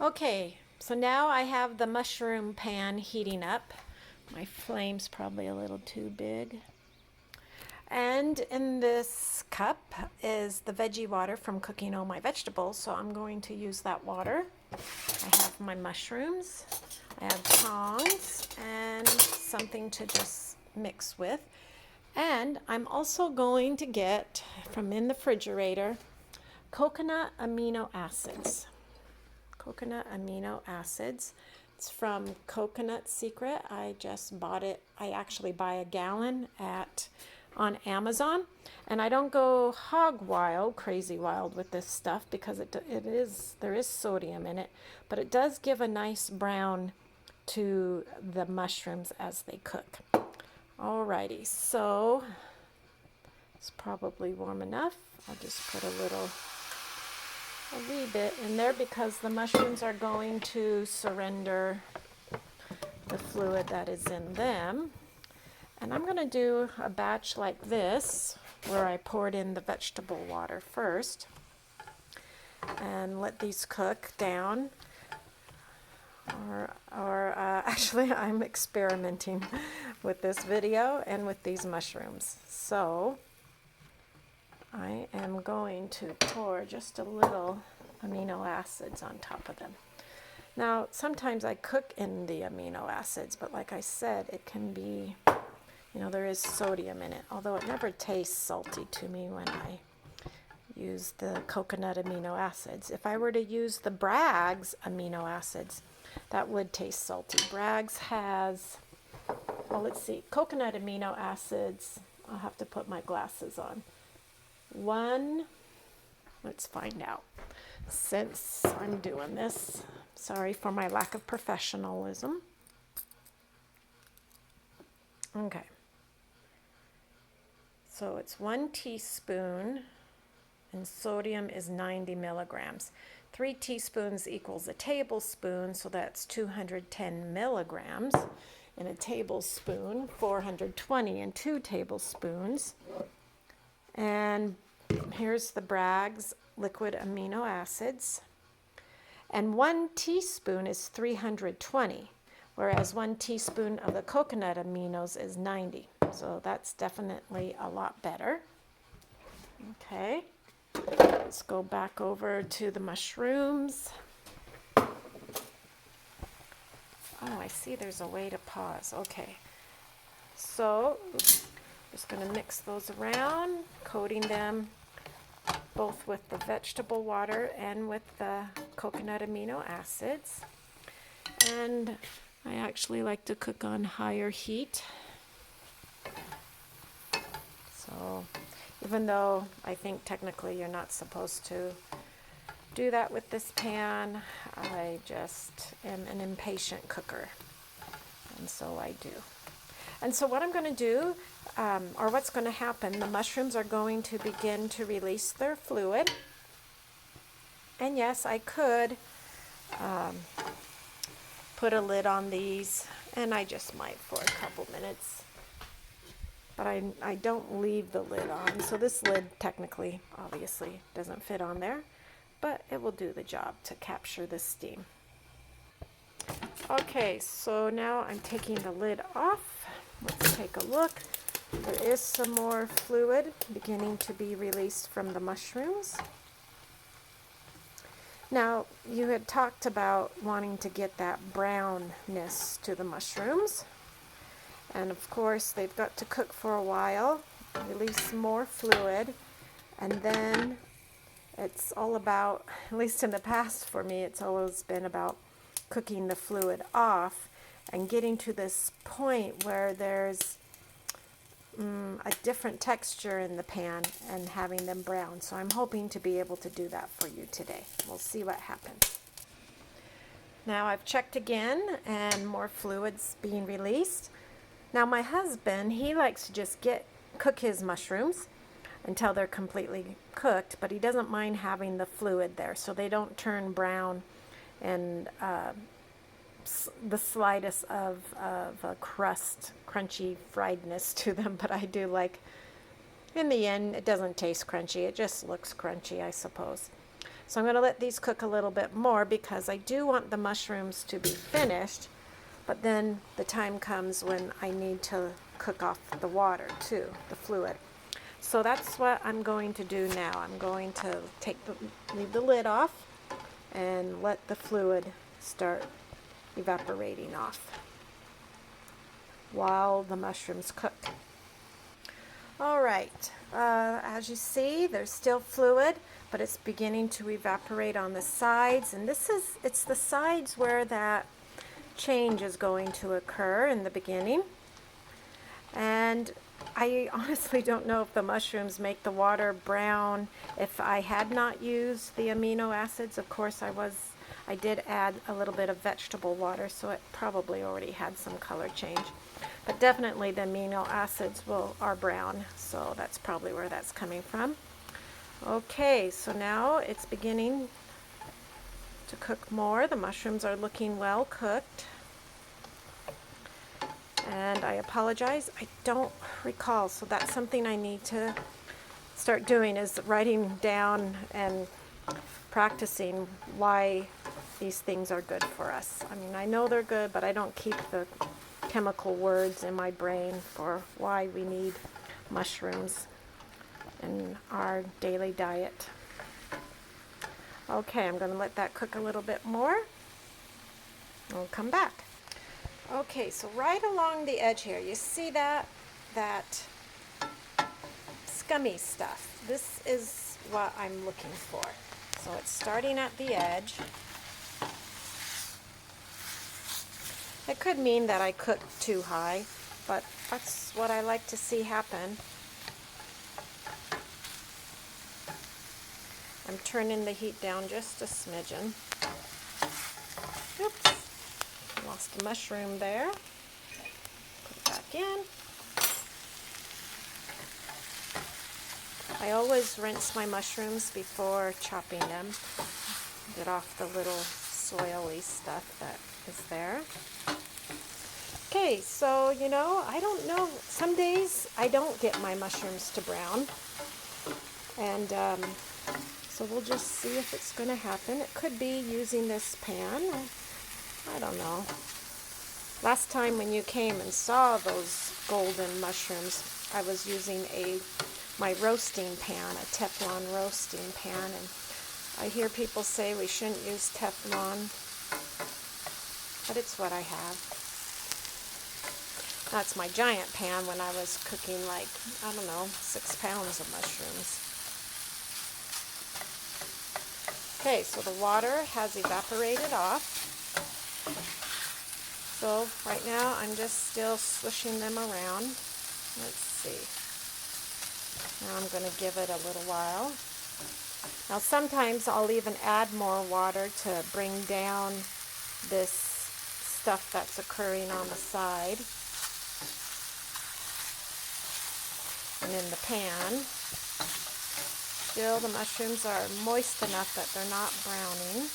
Okay, so now I have the mushroom pan heating up. My flame's probably a little too big. And in this cup is the veggie water from cooking all my vegetables, so I'm going to use that water. I have my mushrooms, I have tongs, and something to just mix with. And I'm also going to get from in the refrigerator coconut amino acids. Coconut amino acids. It's from Coconut Secret. I just bought it. I actually buy a gallon on Amazon, and I don't go hog wild, crazy wild with this stuff because there is sodium in it, but it does give a nice brown to the mushrooms as they cook. Alrighty, so it's probably warm enough. I'll just put a wee bit in there because the mushrooms are going to surrender the fluid that is in them. And I'm going to do a batch like this where I poured in the vegetable water first and let these cook down. Actually, I'm experimenting with this video and with these mushrooms. So I am going to pour just a little amino acids on top of them. Now, sometimes I cook in the amino acids, but like I said, it can be, there is sodium in it, although it never tastes salty to me when I use the coconut amino acids. If I were to use the Bragg's amino acids, that would taste salty. Bragg's has, well, let's see, coconut amino acids, I'll have to put my glasses on. Let's find out. Since I'm doing this, sorry for my lack of professionalism. Okay. So it's 1 teaspoon, and sodium is 90 milligrams. 3 teaspoons equals a tablespoon, so that's 210 milligrams. And a tablespoon, 420, and 2 tablespoons. And here's the Bragg's liquid amino acids. And 1 teaspoon is 320, whereas 1 teaspoon of the coconut aminos is 90. So that's definitely a lot better. Okay, let's go back over to the mushrooms. Oh, I see there's a way to pause. Okay, so just going to mix those around, coating them both with the vegetable water and with the coconut amino acids. And I actually like to cook on higher heat. So even though I think technically you're not supposed to do that with this pan, I just am an impatient cooker, and so I do. And so what I'm going to do, or what's going to happen, the mushrooms are going to begin to release their fluid. And yes, I could put a lid on these, and I just might for a couple minutes. But I don't leave the lid on, so this lid technically, obviously, doesn't fit on there, but it will do the job to capture the steam. Okay, so now I'm taking the lid off. Let's take a look. There is some more fluid beginning to be released from the mushrooms. Now, you had talked about wanting to get that brownness to the mushrooms. And of course, they've got to cook for a while, release more fluid, and then it's all about, at least in the past for me, it's always been about cooking the fluid off and getting to this point where there's a different texture in the pan and having them brown. So I'm hoping to be able to do that for you today. We'll see what happens. Now I've checked again and more fluid's being released. Now my husband, he likes to just cook his mushrooms until they're completely cooked, but he doesn't mind having the fluid there so they don't turn brown and the slightest of a crunchy friedness to them. But I do like, in the end, it doesn't taste crunchy. It just looks crunchy, I suppose. So I'm going to let these cook a little bit more because I do want the mushrooms to be finished, but then the time comes when I need to cook off the water too, the fluid. So that's what I'm going to do now. I'm going to leave the lid off and let the fluid start evaporating off while the mushrooms cook. All right, as you see, there's still fluid, but it's beginning to evaporate on the sides, and it's the sides where that change is going to occur in the beginning. And I honestly don't know if the mushrooms make the water brown. If I had not used the amino acids, of course I did add a little bit of vegetable water, so it probably already had some color change. But definitely the amino acids are brown, so that's probably where that's coming from. Okay, so now it's beginning to cook more. The mushrooms are looking well cooked. And I apologize, I don't recall, so that's something I need to start doing, is writing down and practicing why these things are good for us. I mean, I know they're good, but I don't keep the chemical words in my brain for why we need mushrooms in our daily diet. Okay, I'm going to let that cook a little bit more. I'll come back. Okay, so right along the edge here, you see that scummy stuff. This is what I'm looking for. So it's starting at the edge. It could mean that I cooked too high, but that's what I like to see happen. I'm turning the heat down just a smidgen. Oops, lost the mushroom there. Put it back in. I always rinse my mushrooms before chopping them. Get off the little soily stuff that is there. Okay, so I don't know. Some days I don't get my mushrooms to brown. And so we'll just see if it's going to happen. It could be using this pan. I don't know. Last time when you came and saw those golden mushrooms, I was using my roasting pan, a Teflon roasting pan, and I hear people say we shouldn't use Teflon, but it's what I have. That's my giant pan when I was cooking 6 pounds of mushrooms. Okay, so the water has evaporated off. So right now I'm just still swishing them around. Let's see. Now I'm going to give it a little while. Now sometimes I'll even add more water to bring down this stuff that's occurring on the side. And in the pan, still the mushrooms are moist enough that they're not browning.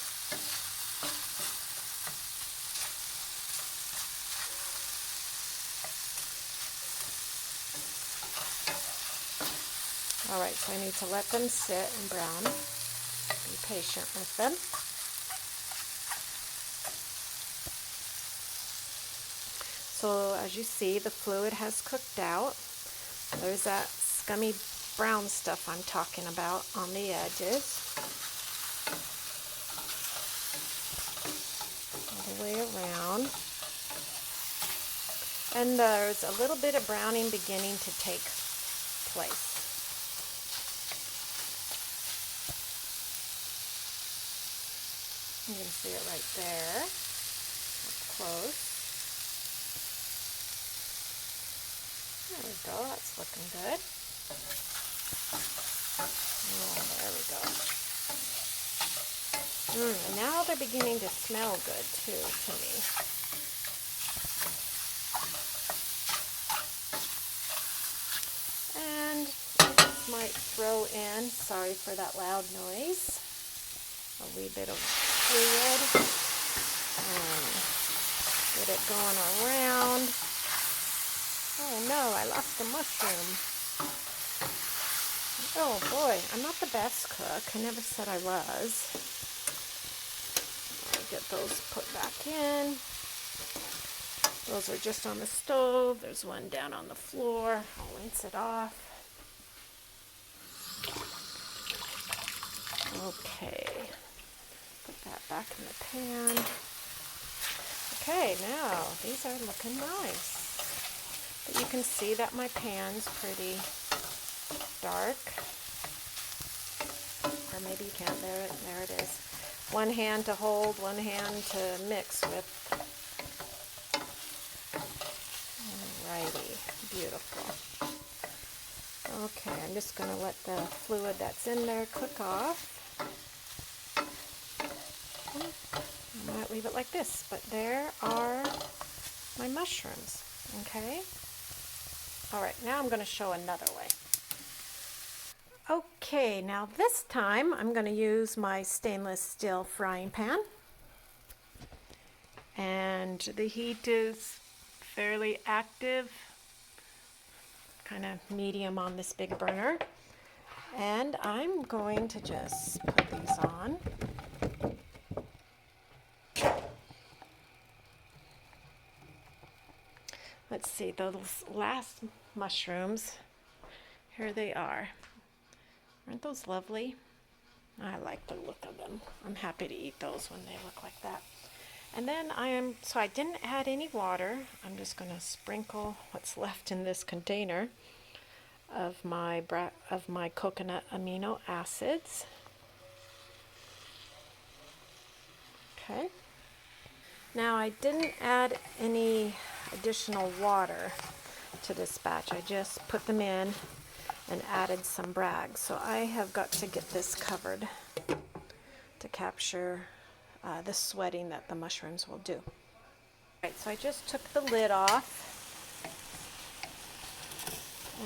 Alright, so I need to let them sit and brown. Be patient with them. So as you see, the fluid has cooked out. There's that scummy brown stuff I'm talking about on the edges. All the way around. And there's a little bit of browning beginning to take place. You can see it right there, up close. There we go, that's looking good. Oh, there we go. And now they're beginning to smell good too, to me. And I just might throw in, sorry for that loud noise, a wee bit of fluid. Get it going around. Oh no, I lost a mushroom. Oh boy, I'm not the best cook. I never said I was. I'll get those put back in. Those are just on the stove. There's one down on the floor. I'll rinse it off. Okay, put that back in the pan. Okay, now these are looking nice. But you can see that my pan's pretty dark. Or maybe you can't. There it is. One hand to hold, one hand to mix with. Alrighty, beautiful. Okay, I'm just going to let the fluid that's in there cook off. I might leave it like this, but there are my mushrooms. Okay? Alright, now I'm going to show another way. Okay, now this time I'm going to use my stainless steel frying pan. And the heat is fairly active, kind of medium on this big burner. And I'm going to just put these on. Let's see, those last mushrooms, here they are. Aren't those lovely? I like the look of them. I'm happy to eat those when they look like that. And then so I didn't add any water. I'm just going to sprinkle what's left in this container of my coconut amino acids. Okay. Now I didn't add any additional water to this batch. I just put them in and added some Bragg. So I have got to get this covered to capture the sweating that the mushrooms will do. Right, so I just took the lid off.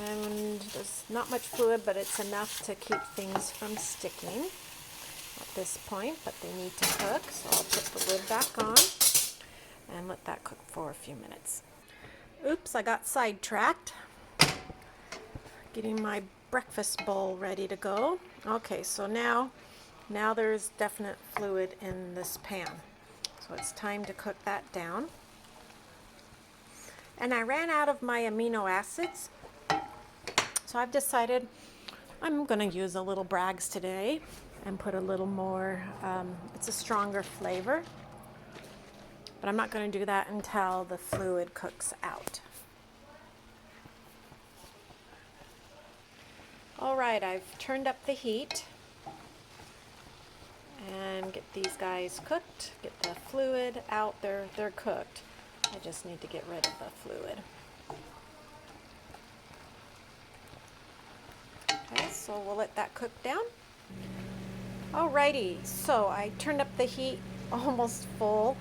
And there's not much fluid, but it's enough to keep things from sticking at this point, but they need to cook. So I'll put the lid back on and let that cook for a few minutes. Oops, I got sidetracked. Getting my breakfast bowl ready to go. Okay, so now there's definite fluid in this pan. So it's time to cook that down. And I ran out of my amino acids. So I've decided I'm going to use a little Bragg's today and put a little more, it's a stronger flavor. But I'm not going to do that until the fluid cooks out. All right, I've turned up the heat and get these guys cooked, get the fluid out. They're cooked. I just need to get rid of the fluid. Okay, so we'll let that cook down. Alrighty, so I turned up the heat almost full.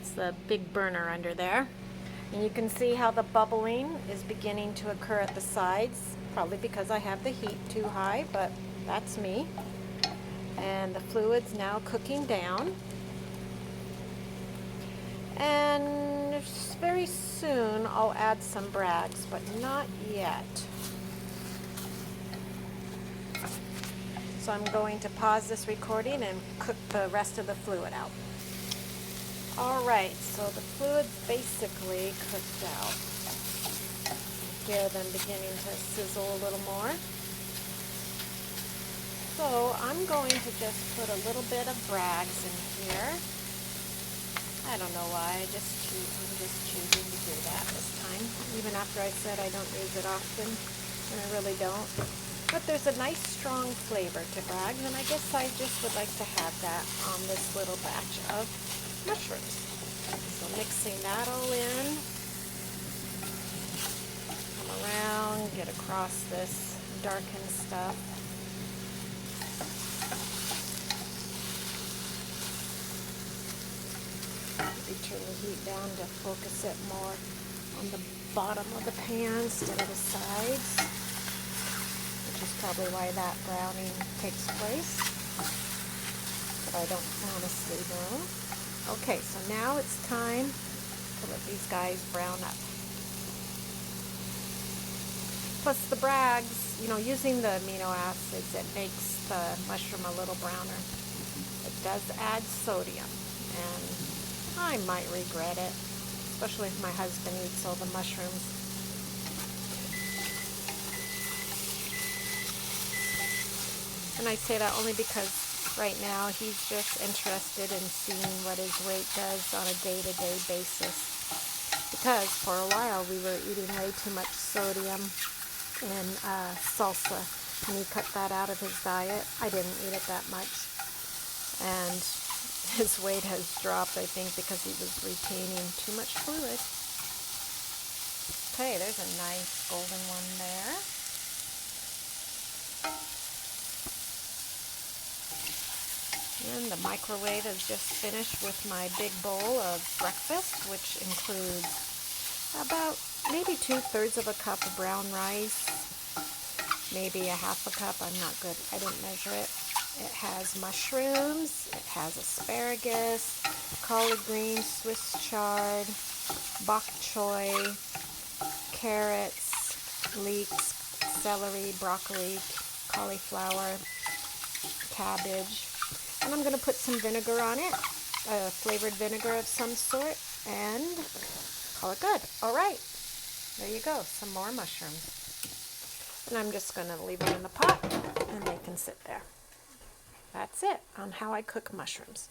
It's the big burner under there. And you can see how the bubbling is beginning to occur at the sides, probably because I have the heat too high, but that's me. And the fluid's now cooking down. And very soon I'll add some Bragg's, but not yet. So I'm going to pause this recording and cook the rest of the fluid out. Alright, so the fluid's basically cooked out. Hear them beginning to sizzle a little more. So I'm going to just put a little bit of Bragg's in here. I don't know why, I'm just choosing to do that this time. Even after I said I don't use it often, and I really don't. But there's a nice strong flavor to Bragg's, and I guess I just would like to have that on this little batch of mushrooms. So mixing that all in. Come around, get across this darkened stuff. Maybe turn the heat down to focus it more on the bottom of the pan instead of the sides. Which is probably why that browning takes place, but I don't honestly know. Okay, so now it's time to let these guys brown up. Plus the Bragg's using the amino acids, it makes the mushroom a little browner. It does add sodium, and I might regret it, especially if my husband eats all the mushrooms. And I say that only because right now he's just interested in seeing what his weight does on a day-to-day basis. Because for a while we were eating way too much sodium in salsa, and he cut that out of his diet. I didn't eat it that much, and his weight has dropped, I think, because he was retaining too much fluid. Okay, there's a nice golden one there. And the microwave is just finished with my big bowl of breakfast, which includes about maybe 2/3 of a cup of brown rice, maybe a half a cup. I'm not good. I didn't measure it. It has mushrooms, it has asparagus, collard greens, Swiss chard, bok choy, carrots, leeks, celery, broccoli, cauliflower, cabbage. And I'm going to put some vinegar on it, a flavored vinegar of some sort, and call it good. All right, there you go, some more mushrooms. And I'm just going to leave them in the pot, and they can sit there. That's it on how I cook mushrooms.